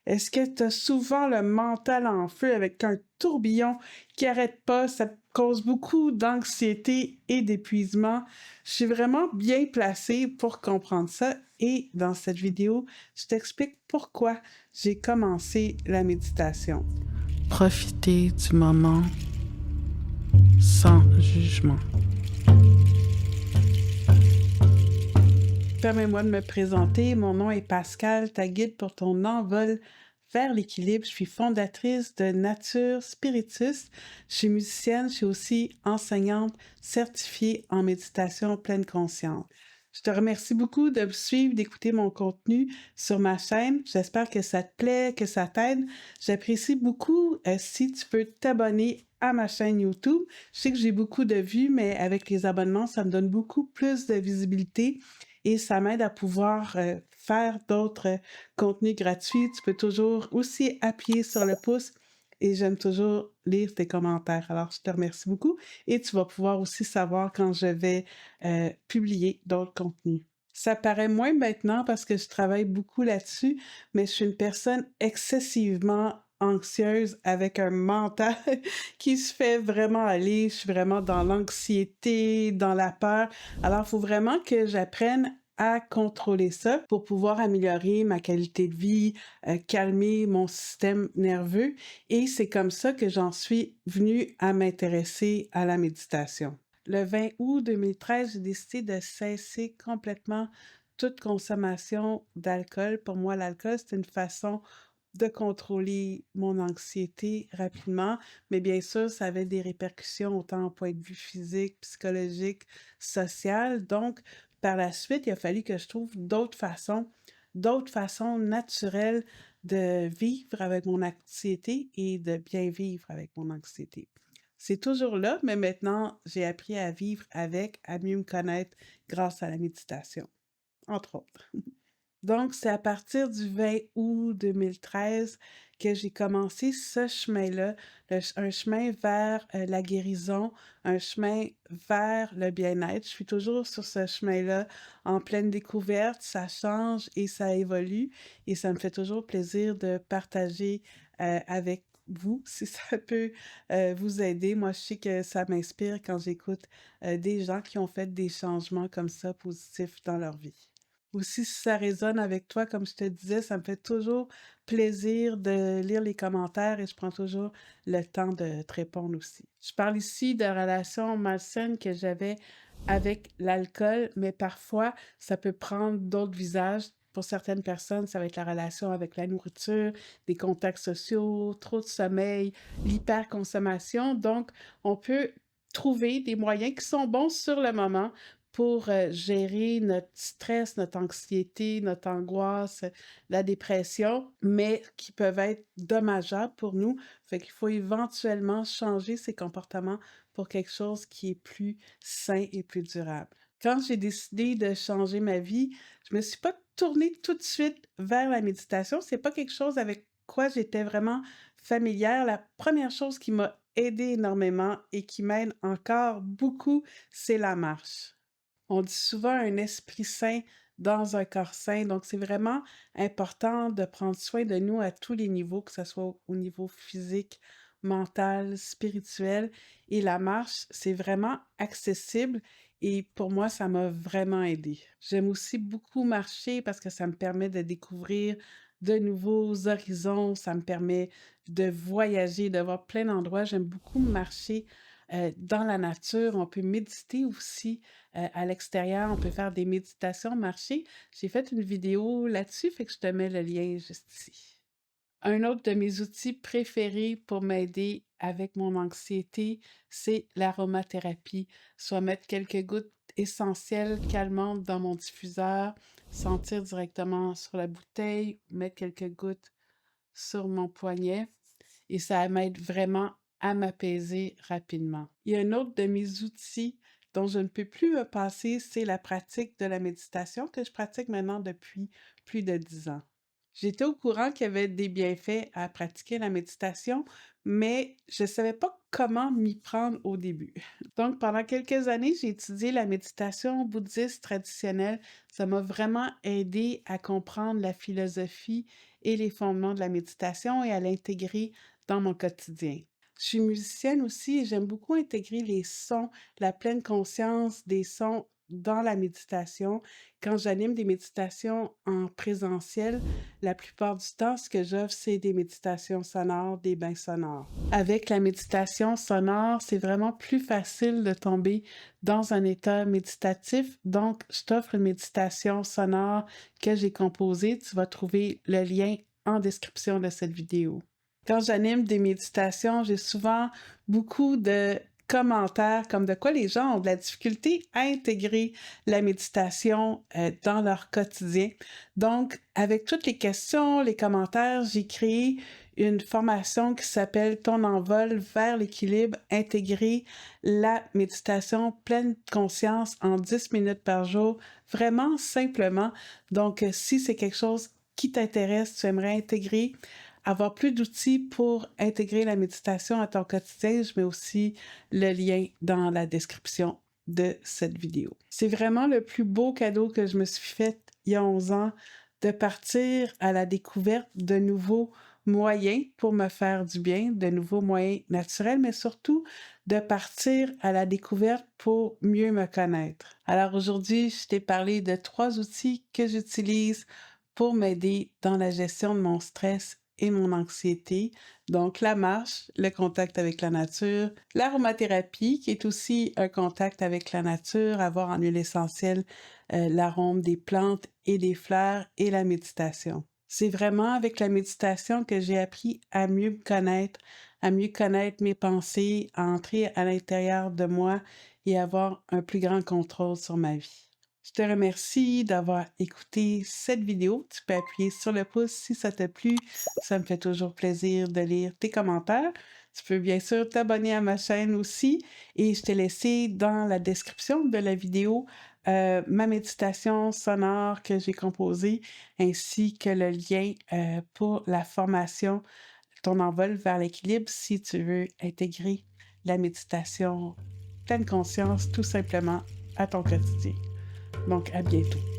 Est-ce que tu as souvent le mental en feu avec un tourbillon qui arrête pas? Ça te cause beaucoup d'anxiété et d'épuisement. Je suis vraiment bien placée pour comprendre ça et dans cette vidéo, je t'explique pourquoi j'ai commencé la méditation. Profitez du moment sans jugement. Permets-moi de me présenter. Mon nom est Pascal, ta guide pour ton envol vers l'équilibre. Je suis fondatrice de Nature Spiritus. Je suis musicienne, je suis aussi enseignante certifiée en méditation pleine conscience. Je te remercie beaucoup de me suivre, d'écouter mon contenu sur ma chaîne. J'espère que ça te plaît, que ça t'aide. J'apprécie beaucoup si tu peux t'abonner à ma chaîne YouTube. Je sais que j'ai beaucoup de vues, mais avec les abonnements, ça me donne beaucoup plus de visibilité et ça m'aide à pouvoir faire d'autres contenus gratuits. Tu peux toujours aussi appuyer sur le pouce et j'aime toujours lire tes commentaires. Alors, je te remercie beaucoup et tu vas pouvoir aussi savoir quand je vais publier d'autres contenus. Ça paraît moins maintenant parce que je travaille beaucoup là-dessus, mais je suis une personne excessivement anxieuse avec un mental qui se fait vraiment aller. Je suis vraiment dans l'anxiété, dans la peur. Alors, il faut vraiment que j'apprenne à contrôler ça pour pouvoir améliorer ma qualité de vie, calmer mon système nerveux. Et c'est comme ça que j'en suis venue à m'intéresser à la méditation. Le 20 août 2013, j'ai décidé de cesser complètement toute consommation d'alcool. Pour moi, l'alcool, c'est une façon de contrôler mon anxiété rapidement, mais bien sûr, ça avait des répercussions autant au point de vue physique, psychologique, social. Donc, par la suite, il a fallu que je trouve d'autres façons naturelles de vivre avec mon anxiété et de bien vivre avec mon anxiété. C'est toujours là, mais maintenant, j'ai appris à vivre avec, à mieux me connaître grâce à la méditation, entre autres. Donc, c'est à partir du 20 août 2013 que j'ai commencé ce chemin-là, un chemin vers la guérison, un chemin vers le bien-être. Je suis toujours sur ce chemin-là, en pleine découverte, ça change et ça évolue, et ça me fait toujours plaisir de partager avec vous, si ça peut vous aider. Moi, je sais que ça m'inspire quand j'écoute des gens qui ont fait des changements comme ça positifs dans leur vie. Aussi, si ça résonne avec toi, comme je te disais, ça me fait toujours plaisir de lire les commentaires et je prends toujours le temps de te répondre aussi. Je parle ici de relations malsaines que j'avais avec l'alcool, mais parfois, ça peut prendre d'autres visages. Pour certaines personnes, ça va être la relation avec la nourriture, des contacts sociaux, trop de sommeil, l'hyperconsommation. Donc, on peut trouver des moyens qui sont bons sur le moment pour gérer notre stress, notre anxiété, notre angoisse, la dépression, mais qui peuvent être dommageables pour nous. Fait qu'il faut éventuellement changer ses comportements pour quelque chose qui est plus sain et plus durable. Quand j'ai décidé de changer ma vie, je me suis pas tournée tout de suite vers la méditation. C'est pas quelque chose avec quoi j'étais vraiment familière. La première chose qui m'a aidée énormément et qui m'aide encore beaucoup, c'est la marche. On dit souvent un esprit sain dans un corps sain, donc c'est vraiment important de prendre soin de nous à tous les niveaux, que ce soit au niveau physique, mental, spirituel. Et la marche, c'est vraiment accessible et pour moi, ça m'a vraiment aidée. J'aime aussi beaucoup marcher parce que ça me permet de découvrir de nouveaux horizons, ça me permet de voyager, de voir plein d'endroits. J'aime beaucoup marcher dans la nature. On peut méditer aussi à l'extérieur, on peut faire des méditations, marcher. J'ai fait une vidéo là-dessus, fait que je te mets le lien juste ici. Un autre de mes outils préférés pour m'aider avec mon anxiété, c'est l'aromathérapie. Soit mettre quelques gouttes essentielles calmantes dans mon diffuseur, sentir directement sur la bouteille, mettre quelques gouttes sur mon poignet et ça m'aide vraiment à m'apaiser rapidement. Il y a un autre de mes outils dont je ne peux plus me passer, c'est la pratique de la méditation que je pratique maintenant depuis plus de 10 ans. J'étais au courant qu'il y avait des bienfaits à pratiquer la méditation, mais je ne savais pas comment m'y prendre au début. Donc, pendant quelques années, j'ai étudié la méditation bouddhiste traditionnelle. Ça m'a vraiment aidé à comprendre la philosophie et les fondements de la méditation et à l'intégrer dans mon quotidien. Je suis musicienne aussi et j'aime beaucoup intégrer les sons, la pleine conscience des sons dans la méditation. Quand j'anime des méditations en présentiel, la plupart du temps, ce que j'offre, c'est des méditations sonores, des bains sonores. Avec la méditation sonore, c'est vraiment plus facile de tomber dans un état méditatif. Donc, je t'offre une méditation sonore que j'ai composée. Tu vas trouver le lien en description de cette vidéo. Quand j'anime des méditations, j'ai souvent beaucoup de commentaires comme de quoi les gens ont de la difficulté à intégrer la méditation dans leur quotidien. Donc, avec toutes les questions, les commentaires, j'ai créé une formation qui s'appelle Ton envol vers l'équilibre, intégrer la méditation pleine conscience en 10 minutes par jour, vraiment simplement. Donc, si c'est quelque chose qui t'intéresse, tu aimerais intégrer, avoir plus d'outils pour intégrer la méditation à ton quotidien, je mets aussi le lien dans la description de cette vidéo. C'est vraiment le plus beau cadeau que je me suis fait il y a 11 ans, de partir à la découverte de nouveaux moyens pour me faire du bien, de nouveaux moyens naturels, mais surtout de partir à la découverte pour mieux me connaître. Alors aujourd'hui, je t'ai parlé de 3 outils que j'utilise pour m'aider dans la gestion de mon stress et mon anxiété. Donc, la marche, le contact avec la nature, l'aromathérapie, qui est aussi un contact avec la nature, avoir en huile essentielle l'arôme des plantes et des fleurs et la méditation. C'est vraiment avec la méditation que j'ai appris à mieux me connaître, à mieux connaître mes pensées, à entrer à l'intérieur de moi et avoir un plus grand contrôle sur ma vie. Je te remercie d'avoir écouté cette vidéo. Tu peux appuyer sur le pouce si ça t'a plu. Ça me fait toujours plaisir de lire tes commentaires. Tu peux bien sûr t'abonner à ma chaîne aussi et je t'ai laissé dans la description de la vidéo ma méditation sonore que j'ai composée ainsi que le lien pour la formation Ton envol vers l'équilibre si tu veux intégrer la méditation pleine conscience tout simplement à ton quotidien. Donc, à bientôt.